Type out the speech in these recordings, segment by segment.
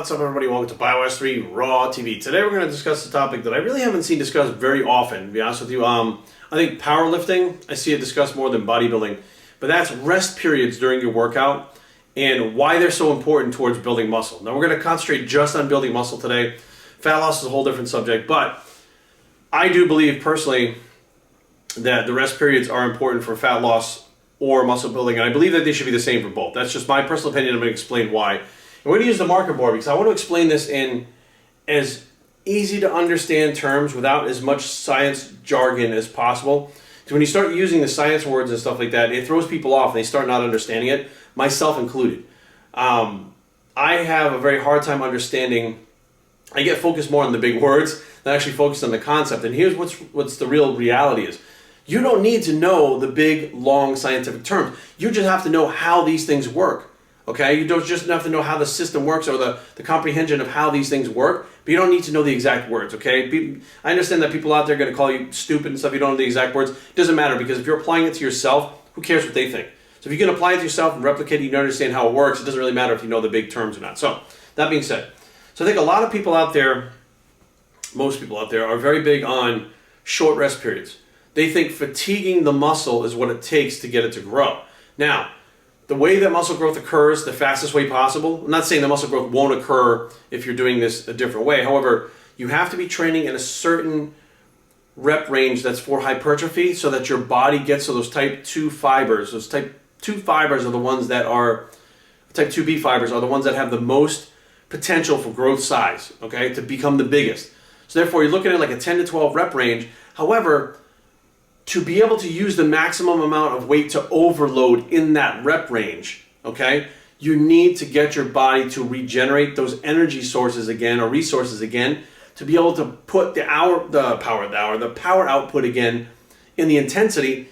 What's up, everybody? Welcome to BioS3 Raw TV. Today we're going to discuss a topic that I really haven't seen discussed very often, to be honest with you. I think powerlifting, I see it discussed more than bodybuilding, but that's rest periods during your workout and why they're so important towards building muscle. Now we're going to concentrate just on building muscle today. Fat loss is a whole different subject, but I do believe personally that the rest periods are important for fat loss or muscle building, and I believe that they should be the same for both. That's just my personal opinion. I'm going to explain why. And we're going to use the marker board because I want to explain this in as easy to understand terms without as much science jargon as possible. So when you start using the science words and stuff like that, it throws people off and they start not understanding it, myself included. I have a very hard time understanding. I get focused more on the big words than actually focused on the concept. And here's what's the real reality is. You don't need to know the big, long scientific terms. You just have to know how these things work. Okay, you don't just have to know how the system works or the comprehension of how these things work, but you don't need to know the exact words, okay? I understand that people out there are going to call you stupid and stuff, you don't know the exact words. It doesn't matter because if you're applying it to yourself, who cares what they think? So if you can apply it to yourself and replicate it, you understand how it works, it doesn't really matter if you know the big terms or not. So, that being said, so I think a lot of people out there, most people out there, are very big on short rest periods. They think fatiguing the muscle is what it takes to get it to grow. Now, the way that muscle growth occurs the fastest way possible, I'm not saying that muscle growth won't occur if you're doing this a different way. However, you have to be training in a certain rep range that's for hypertrophy so that your body gets to those type 2 fibers. Those type 2 fibers are the ones that are, type 2B fibers are the ones that have the most potential for growth size, okay, to become the biggest. So therefore, you're looking at like a 10 to 12 rep range. However, to be able to use the maximum amount of weight to overload in that rep range, okay, you need to get your body to regenerate those energy sources again or resources again to be able to put the power output again in the intensity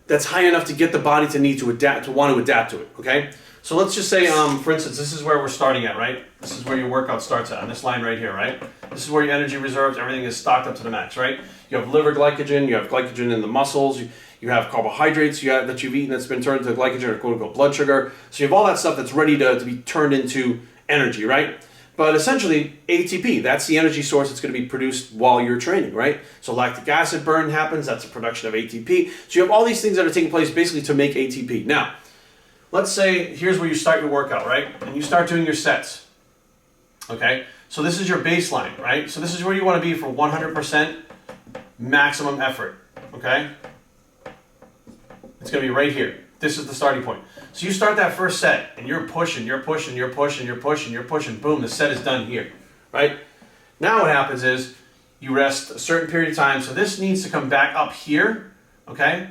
that's high enough to get the body to need to adapt, to want to adapt to it, okay? So let's just say, for instance, this is where we're starting at, right? This is where your workout starts at, on this line right here, right? This is where your energy reserves, everything is stocked up to the max, right? You have liver glycogen, you have glycogen in the muscles, you have carbohydrates that you've eaten that's been turned into glycogen or quote-unquote blood sugar. So you have all that stuff that's ready to be turned into energy, right? But essentially, ATP, that's the energy source that's going to be produced while you're training, right? So lactic acid burn happens, that's a production of ATP. So you have all these things that are taking place basically to make ATP. Now, let's say here's where you start your workout, right? And you start doing your sets, okay? So this is your baseline, right? So this is where you want to be for 100% maximum effort, okay? It's going to be right here. This is the starting point. So you start that first set, and you're pushing, boom, the set is done here, right? Now what happens is you rest a certain period of time, so this needs to come back up here, okay?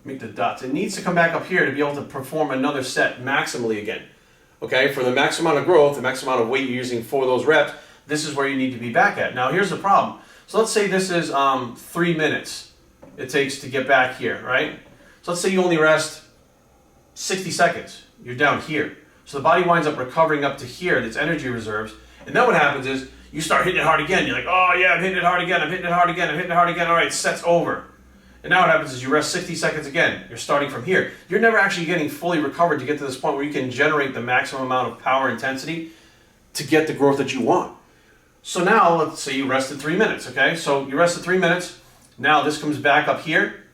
Make the dots. It needs to come back up here to be able to perform another set maximally again. Okay, for the max amount of growth, the max amount of weight you're using for those reps, this is where you need to be back at. Now here's the problem. So let's say this is 3 minutes it takes to get back here, right? So let's say you only rest 60 seconds. You're down here. So the body winds up recovering up to here, its energy reserves, and then what happens is you start hitting it hard again. You're like, oh yeah, I'm hitting it hard again, all right, set's over. And now what happens is you rest 60 seconds again. You're starting from here. You're never actually getting fully recovered to get to this point where you can generate the maximum amount of power intensity to get the growth that you want. So now, let's say you rested 3 minutes, okay? So you rested 3 minutes. Now this comes back up here,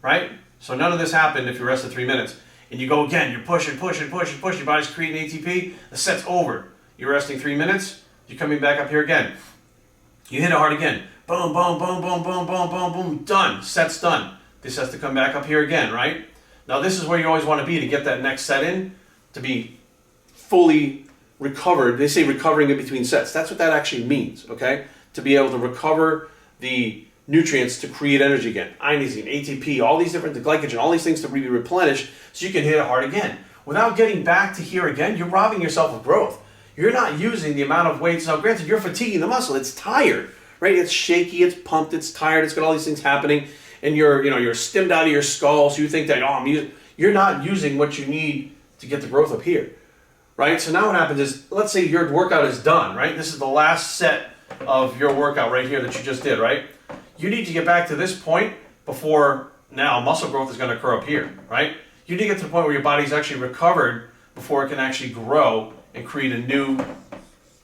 right? So none of this happened if you rested 3 minutes. And you go again, you're pushing. Your body's creating ATP. The set's over. You're resting 3 minutes. You're coming back up here again. You hit it hard again. Boom, done. Set's done. This has to come back up here again, right? Now this is where you always want to be to get that next set in, to be fully recovered. They say recovering in between sets. That's what that actually means, okay? To be able to recover the nutrients to create energy again. Inosine, ATP, all these different, the glycogen, all these things to be replenished so you can hit it hard again. Without getting back to here again, you're robbing yourself of growth. You're not using the amount of weight. Now granted, you're fatiguing the muscle. It's tired. Right? It's shaky, it's pumped, it's tired, it's got all these things happening, and you're stemmed out of your skull, so you think that, you're not using what you need to get the growth up here. Right? So now what happens is, let's say your workout is done, right? This is the last set of your workout right here that you just did, right? You need to get back to this point before now muscle growth is going to occur up here, right? You need to get to the point where your body's actually recovered before it can actually grow and create a new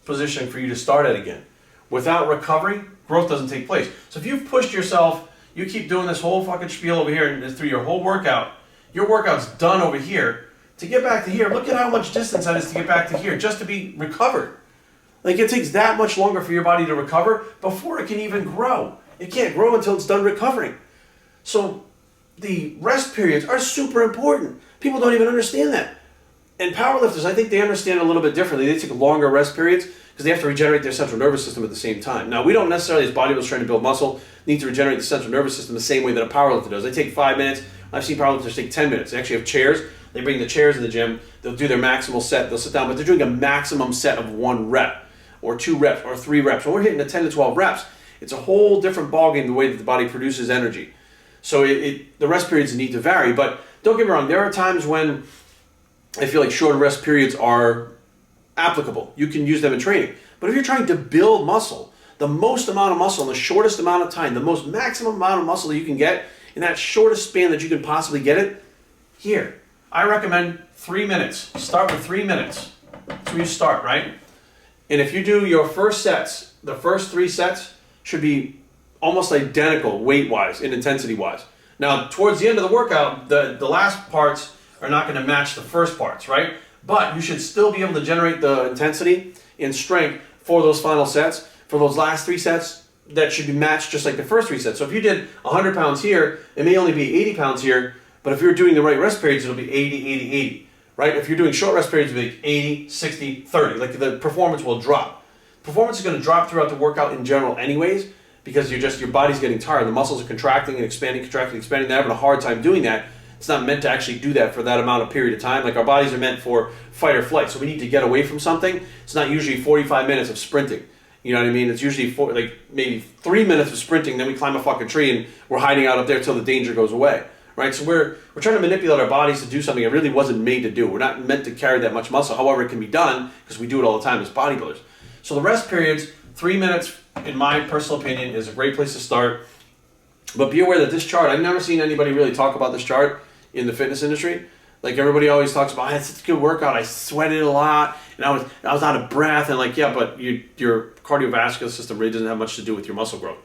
position for you to start at again. Without recovery, growth doesn't take place. So if you've pushed yourself, you keep doing this whole fucking spiel over here and through your whole workout, your workout's done over here. To get back to here, look at how much distance that is to get back to here just to be recovered. Like, it takes that much longer for your body to recover before it can even grow. It can't grow until it's done recovering. So the rest periods are super important. People don't even understand that. And powerlifters, I think they understand it a little bit differently. They take longer rest periods because they have to regenerate their central nervous system at the same time. Now, we don't necessarily, as bodybuilders trying to build muscle, need to regenerate the central nervous system the same way that a powerlifter does. They take 5 minutes. I've seen powerlifters take 10 minutes. They actually have chairs. They bring the chairs in the gym. They'll do their maximal set. They'll sit down, but they're doing a maximum set of 1 rep or 2 reps or 3 reps. When we're hitting the 10 to 12 reps, it's a whole different ballgame the way that the body produces energy. So the rest periods need to vary. But don't get me wrong, there are times when I feel like shorter rest periods are applicable. You can use them in training. But if you're trying to build muscle, the most amount of muscle in the shortest amount of time, the most maximum amount of muscle that you can get in that shortest span that you can possibly get it, here. I recommend 3 minutes. Start with 3 minutes. That's where you start, right? And if you do your first sets, the first 3 sets should be almost identical weight-wise and intensity-wise. Now, towards the end of the workout, the last parts are not going to match the first parts, right? But you should still be able to generate the intensity and strength for those final sets. For those last 3 sets, that should be matched just like the first 3 sets. So if you did 100 pounds here, it may only be 80 pounds here, but if you're doing the right rest periods, it'll be 80, 80, 80, right? If you're doing short rest periods, it'll be 80, 60, 30. Like, the performance will drop. Performance is going to drop throughout the workout in general anyways, because your body's getting tired. The muscles are contracting and expanding, contracting, expanding. They're having a hard time doing that. It's not meant to actually do that for that amount of period of time. Like, our bodies are meant for fight or flight. So we need to get away from something. It's not usually 45 minutes of sprinting. You know what I mean? It's usually maybe 3 minutes of sprinting, then we climb a fucking tree and we're hiding out up there till the danger goes away. Right? So we're trying to manipulate our bodies to do something it really wasn't made to do. We're not meant to carry that much muscle. However, it can be done because we do it all the time as bodybuilders. So the rest periods, 3 minutes, in my personal opinion, is a great place to start. But be aware that this chart, I've never seen anybody really talk about this chart in the fitness industry. Like, everybody always talks about, it's such a good workout, I sweated a lot, and I was out of breath, and like, yeah, but your cardiovascular system really doesn't have much to do with your muscle growth,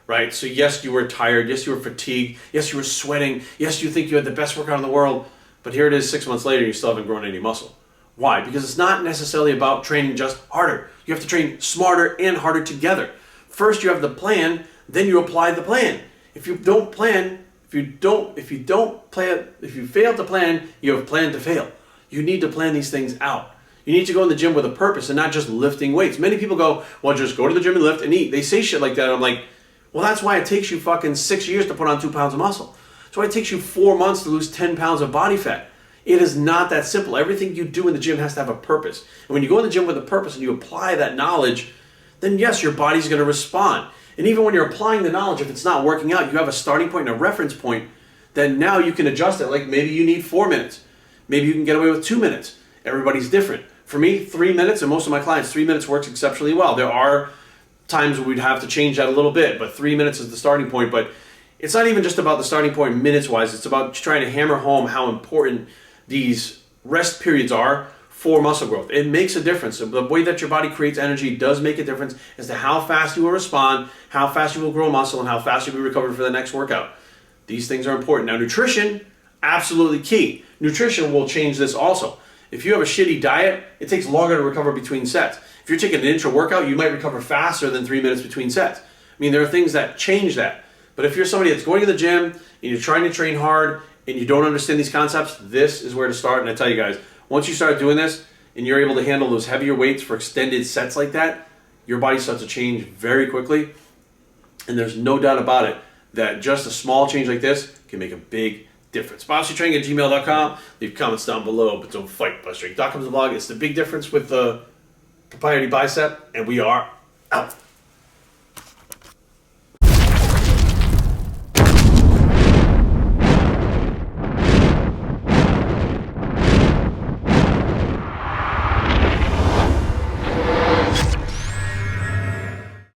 right? So yes, you were tired, yes, you were fatigued, yes, you were sweating, yes, you think you had the best workout in the world, but here it is 6 months later, and you still haven't grown any muscle. Why? Because it's not necessarily about training just harder. You have to train smarter and harder together. First, you have the plan, then you apply the plan. If you don't plan, if you fail to plan, you have planned to fail. You need to plan these things out. You need to go in the gym with a purpose and not just lifting weights. Many people go, well, just go to the gym and lift and eat. They say shit like that. I'm like, well, that's why it takes you fucking 6 years to put on 2 pounds of muscle. That's why it takes you 4 months to lose 10 pounds of body fat. It is not that simple. Everything you do in the gym has to have a purpose. And when you go in the gym with a purpose and you apply that knowledge, then yes, your body's going to respond. And even when you're applying the knowledge, if it's not working out, you have a starting point and a reference point, then now you can adjust it. Like, maybe you need 4 minutes. Maybe you can get away with 2 minutes. Everybody's different. For me, 3 minutes, and most of my clients, 3 minutes works exceptionally well. There are times where we'd have to change that a little bit, but 3 minutes is the starting point. But it's not even just about the starting point minutes-wise. It's about trying to hammer home how important these rest periods are for muscle growth. It makes a difference. The way that your body creates energy does make a difference as to how fast you will respond, how fast you will grow muscle, and how fast you'll be recovered for the next workout. These things are important. Now, nutrition, absolutely key. Nutrition will change this also. If you have a shitty diet, it takes longer to recover between sets. If you're taking an intra-workout, you might recover faster than 3 minutes between sets. I mean, there are things that change that. But if you're somebody that's going to the gym and you're trying to train hard and you don't understand these concepts, this is where to start. And I tell you guys, once you start doing this and you're able to handle those heavier weights for extended sets like that, your body starts to change very quickly. And there's no doubt about it that just a small change like this can make a big difference. BossTraining@gmail.com. Leave comments down below, but don't fight. BossTraining.com is the blog. It's the big difference with the propriety bicep, and we are out.